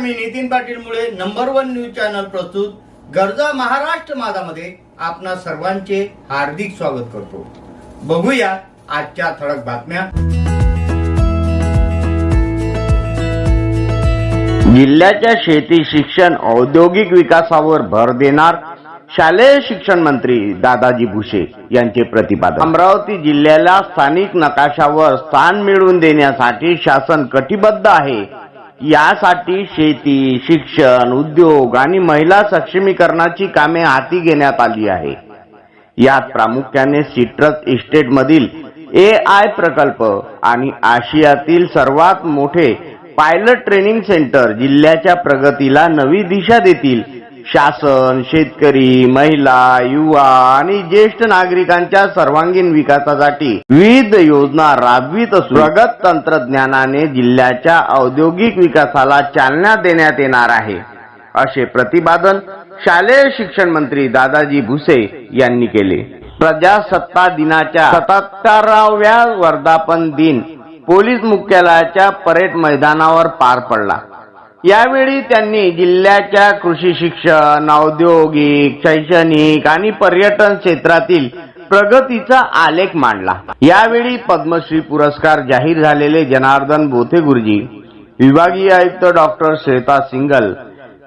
मी नितीन पाटील मुळे number 1 news channel प्रस्तुत गरजा महाराष्ट्र माझामध्ये आपणा सर्वांचे हार्दिक स्वागत करतो। बघूया आजच्या ठळक बातम्या। जिल्ह्याच्या शेती शिक्षण औद्योगिक विकासावर भर देणार शालेय शिक्षण मंत्री दादाजी भुसे यांचे प्रतिपादन। अमरावती जिल्ह्याला स्थानिक नकाशावर स्थान मिळवून देण्यासाठी शासन कटिबद्ध आहे। यासाठी शेती, शिक्षण, उद्योग आणि महिला सक्षमीकरणाची कामे हाती घेण्यात आली आहे। यात प्रामुख्याने सिट्रस इस्टेट मधील AI प्रकल्प आणि आशियातील सर्वात मोठे पायलट ट्रेनिंग सेंटर जिल्ह्याच्या प्रगतीला नवी दिशा देतील। शासन शेतकरी, महिला, युवा आणि ज्येष्ठ नागरिकांच्या सर्वांगीण विकासासाठी विविध योजना राबवित असून प्रगत तंत्रज्ञानाने जिल्ह्याच्या औद्योगिक विकासाला चालना देण्यात येणार आहे, असे प्रतिपादन शालेय शिक्षण मंत्री दादाजी भुसे यांनी केले। प्रजासत्ताक दिनाच्या 77व्या वर्धापन दिन पोलीस मुख्यालयाच्या परेड मैदानावर पार पडला। यावेळी त्यांनी जिल्ह्याच्या कृषी शिक्षण, औद्योगिक, शैक्षणिक आणि पर्यटन क्षेत्रातील प्रगतीचा आलेख मांडला। यावेळी पद्मश्री पुरस्कार जाहीर झालेले जनार्दन बोथे गुरुजी, विभागीय आयुक्त डॉक्टर श्वेता सिंगल,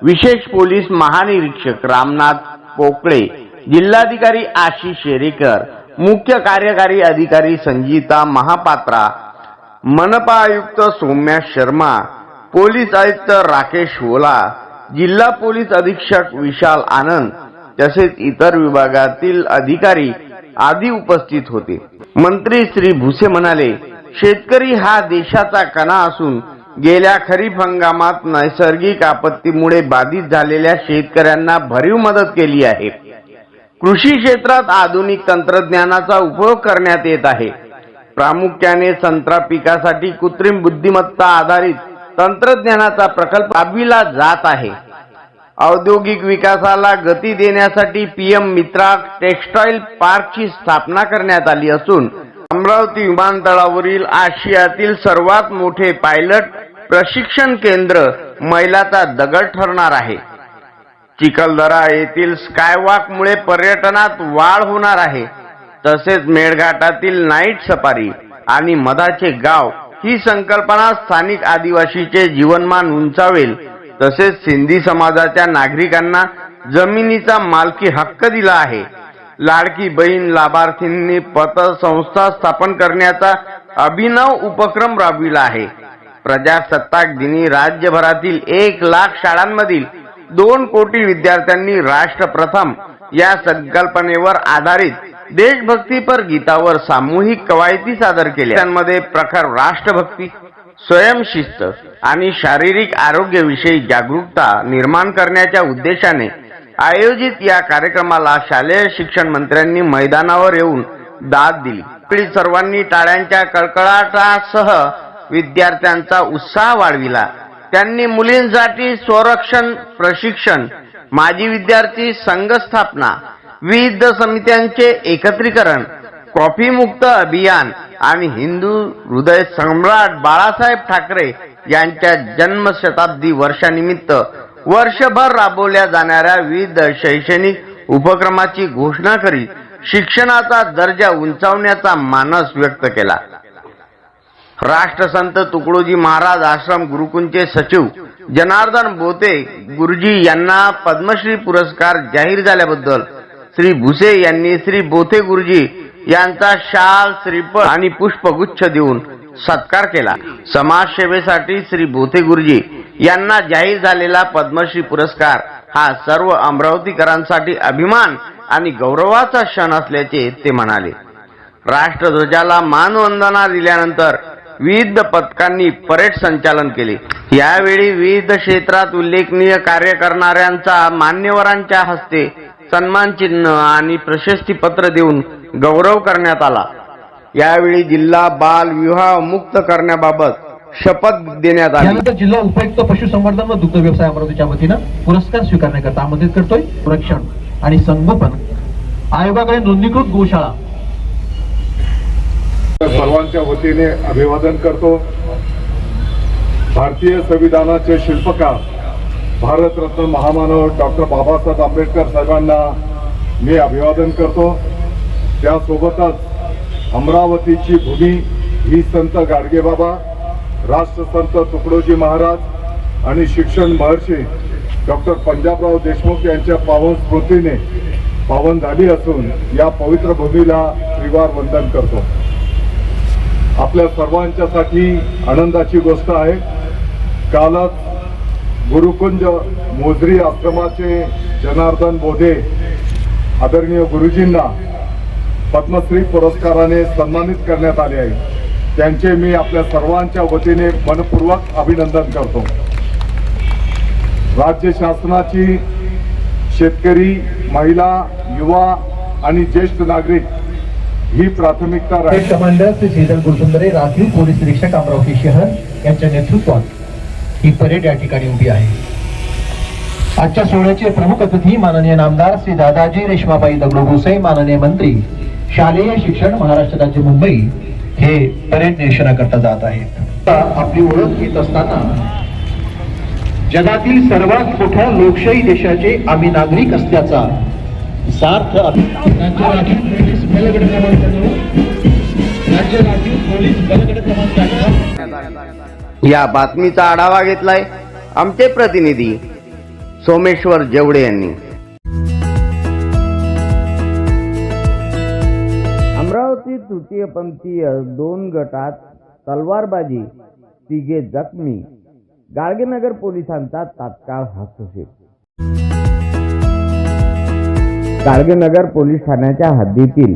विशेष पोलीस महानिरीक्षक रामनाथ पोकळे, जिल्हाधिकारी आशिष शेरेकर, मुख्य कार्यकारी अधिकारी संगीता महापात्रा, मनपा आयुक्त सौम्या शर्मा, पोलीस आयुक्त राकेश ओला, जिल्हा पोलीस अधीक्षक विशाल आनंद तसेच इतर विभागातील अधिकारी आदी उपस्थित होते। मंत्री श्री भुसे म्हणाले, शेतकरी हा देशाचा कणा असून गेल्या खरीप हंगामात नैसर्गिक आपत्तीमुळे बाधित झालेल्या शेतकऱ्यांना भरीव मदत केली आहे। कृषी क्षेत्रात आधुनिक तंत्रज्ञानाचा उपयोग करण्यात येत आहे। प्रामुख्याने संत्रा पिकासाठी कृत्रिम बुद्धिमत्ता आधारित तंत्रज्ञानाचा प्रकल्प राबविला जात आहे। औद्योगिक विकासाला गती देण्यासाठी PM मित्रा टेक्सटाईल पार्कची स्थापना करण्यात आली असून अमरावती विमानतळावरील आशियातील सर्वात मोठे पायलट प्रशिक्षण केंद्र मैलाचा दगड ठरणार आहे। चिखलदरा येथील स्कायवॉकमुळे पर्यटनात वाढ होणार आहे। तसेच मेळघाटातील नाईट सफारी आणि मधाचे गाव ही संकल्पना स्थानिक आदिवासीचे जीवनमान उंचावेल। तसेच सिंधी समाजाच्या नागरिकांना जमिनीचा मालकी हक्क दिला आहे। लाडकी बहीण लाभार्थींनी पतसंस्था स्थापन करण्याचा अभिनव उपक्रम राबविला आहे। प्रजासत्ताक दिनी राज्यभरातील 1 लाख शाळांमधील 2 कोटी विद्यार्थ्यांनी राष्ट्र प्रथम या संकल्पनेवर आधारित देशभक्तीपर गीतावर सामूहिक कवायती सादर केल्या। त्यांमध्ये प्रखर राष्ट्रभक्ती, स्वयंशिस्त आणि शारीरिक आरोग्याविषयी जागरूकता निर्माण करण्याच्या उद्देशाने आयोजित या कार्यक्रमाला शालेय शिक्षण मंत्र्यांनी मैदानावर येऊन दाद दिली। सर्वांनी टाळ्यांच्या कडकडाटासह विद्यार्थ्यांचा उत्साह वाढविला। त्यांनी मुलींसाठी संरक्षण प्रशिक्षण, माजी विद्यार्थी संघ स्थापना, विविध समित्यांचे एकत्रीकरण, कॉफी मुक्त अभियान आणि हिंदू हृदय सम्राट बाळासाहेब ठाकरे यांच्या जन्मशताब्दी वर्षानिमित्त वर्षभर राबवल्या जाणाऱ्या विविध शैक्षणिक उपक्रमाची घोषणा करीत शिक्षणाचा दर्जा उंचावण्याचा मानस व्यक्त केला। राष्ट्रसंत तुकडोजी महाराज आश्रम गुरुकुलचे सचिव जनार्दन बोथे गुरुजी यांना पद्मश्री पुरस्कार जाहीर झाल्याबद्दल श्री भुसे यांनी श्री बोथे गुरुजी यांचा शाल, श्रीफळ आणि पुष्पगुच्छ देऊन सत्कार केला। समाजसेवेसाठी श्री बोथे गुरुजी यांना जाहीर झालेला पद्मश्री पुरस्कार हा सर्व अमरावतीकरांसाठी अभिमान आणि गौरवाचा क्षण असल्याचे ते म्हणाले। राष्ट्रध्वजाला मानवंदना दिल्यानंतर विविध पथकांनी परेड संचालन केले। यावेळी विविध क्षेत्रात उल्लेखनीय कार्य करणाऱ्यांचा मान्यवरांच्या हस्ते सन्मान चिन्ह आणि प्रशस्ती पत्र देऊन गौरव करण्यात आला। यावेळी जिल्हा बाल विवाह मुक्त करण्याबाबत शपथ देण्यात आली। यानंतर जिल्हा उपायुक्त पशुसंवर्धन व दुग्ध व्यवसाय अमरावतीच्या वतीनं पुरस्कार स्वीकारण्याकरता आमंत्रित करतोय। संरक्षण आणि संगोपन आयोगाकडे नोंदणीकृत गोशाळा सर्वांच्या वतीने अभिवादन करतो। भारतीय संविधानाचे शिल्पकार भारतरत्न महामानव डॉक्टर बाबासाहेब आंबेडकर साहेबांना मी अभिवादन करतो. त्यासोबतच अमरावतीची भूमी ही संत गाडगेबाबा, राष्ट्रसंत तुकडोजी महाराज आणि शिक्षण महर्षी डॉक्टर पंजाबराव देशमुख यांच्या पावन स्मृतीने पावन झाली असून या पवित्र भूमीला त्रिवार वंदन करतो. आपल्या सर्वांच्यासाठी आनंदाची गोष्ट आहे. कालच गुरुकुंज मोजरी आश्रमाचे जनार्दन बोधे आदरणीय गुरुजींना पद्मश्री पुरस्काराने सन्मानित करण्यात आले आहे. त्यांचे मी आपल्या सर्वांच्या वतीने मनपूर्वक अभिनंदन करतो. राज्य शासनाची शेतकरी, महिला, युवा आणि ज्येष्ठ नागरिक ही प्राथमिकता राहील. कमांडर श्री श्रीधर गुरुसुंदरे, राखीव पोलीस निरीक्षक अमरावती शहर यांच्या नेतृत्वात ही परेड या ठिकाणी उभी आहे. आजच्या सोहळ्याचे प्रमुख अतिथी माननीय नामदार श्री दादाजी रेश्माबाई दगडू भुसे, माननीय मंत्री शालेय शिक्षण महाराष्ट्र राज्य मुंबई हे परेड निरीक्षणाकरता जात आहेत. आपली ओळख घेत असताना जगातील सर्वात मोठ्या लोकशाही देशाचे आम्ही नागरिक असल्याचा सार्थ राज्य राखीव पोलीस बलगड क्रमांक 9, राज्य राखीव पोलीस बलगड क्रमांक 8 या बातमीचा आढावा घेतलाय आमचे प्रतिनिधी सोमेश्वर जेवडे यांनी. अमरावती तृतीयपंथीय 2 गटात तलवारबाजी, 3 जखमी, गाडगेनगर पोलिसांचा तात्काळ हस्तक्षेप. गाडगेनगर पोलीस ठाण्याच्या हद्दीतील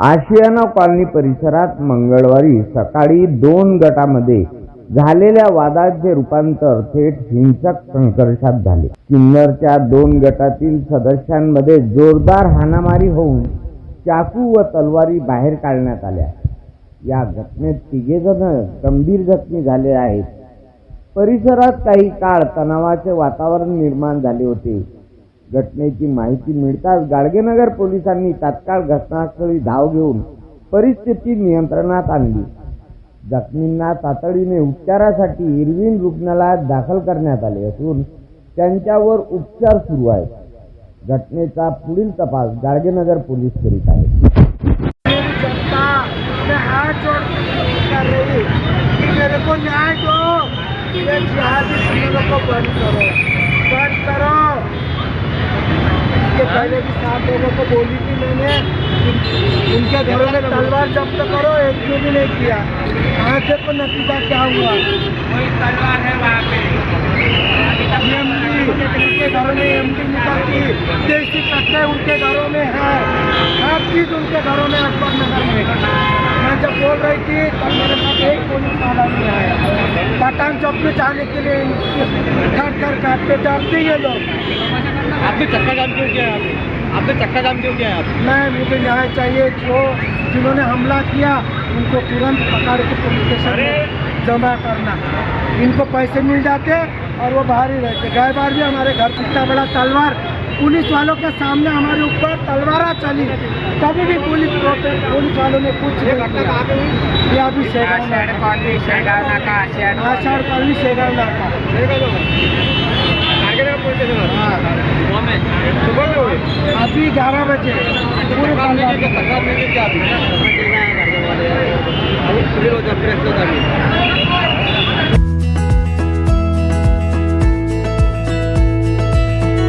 आशियाना कॉलनी परिसरात मंगळवारी सकाळी 2 गटामध्ये झालेल्या वादाचे रूपांतर थेट हिंसक संघर्षात झाले. किन्नरच्या 2 गटातील सदस्यांमध्ये जोरदार हाणामारी होऊन चाकू व तलवारी बाहेर काढण्यात आल्या. या घटनेत 3 जण गंभीर जखमी झाले आहेत. परिसरात काही काळ तणावाचे वातावरण निर्माण झाले होते. घटनेची माहिती मिळताच गाडगेनगर पोलिसांनी तात्काळ घटनास्थळी धाव घेऊन परिस्थिती नियंत्रणात आणली. जखमींना तातडीने उपचारासाठी इरविन रुग्णालयात दाखल करण्यात आले असून त्यांच्यावर उपचार सुरू आहेत. घटनेचा पुढील तपास गाडगेनगर पोलीस करीत आहेत. पहले भी 7 लोगों को बोली थी मैंने, उनके घरों में तलवार जब्त करो, एक भी नहीं किया. आज देखो नतीजा क्या हुआ. कोई तलवार है वहाँ पे, उनके घरों में एमडी निकलती, देसी कट्टे उनके घरों में है, हर चीज उनके घरों में अकबर नगर में. मैं जब बोल रही थी तब मेरे साथ एक पुलिस वाला नहीं आया. पठान चौक में जाने के लिए घर काटते डरते ये लोग. आपने चक्का जाम क्यों किया है? आपने चक्का जाम क्यों किया है? मैं मुझे न्याय चाहिए. जिन्होंने हमला किया उनको तुरंत पकड़ के पुलिस स्टेशन में जमा करना. इनको पैसे मिल जाते और वो बाहर ही रहते. गए बार भी हमारे घर इतना बड़ा तलवार पुलिस वालों के सामने हमारे ऊपर तलवारा चली, तभी भी पुलिस वालों ने कुछ नहीं किया. ये अभी शेगाव नाका अभी 11 बजे पूरे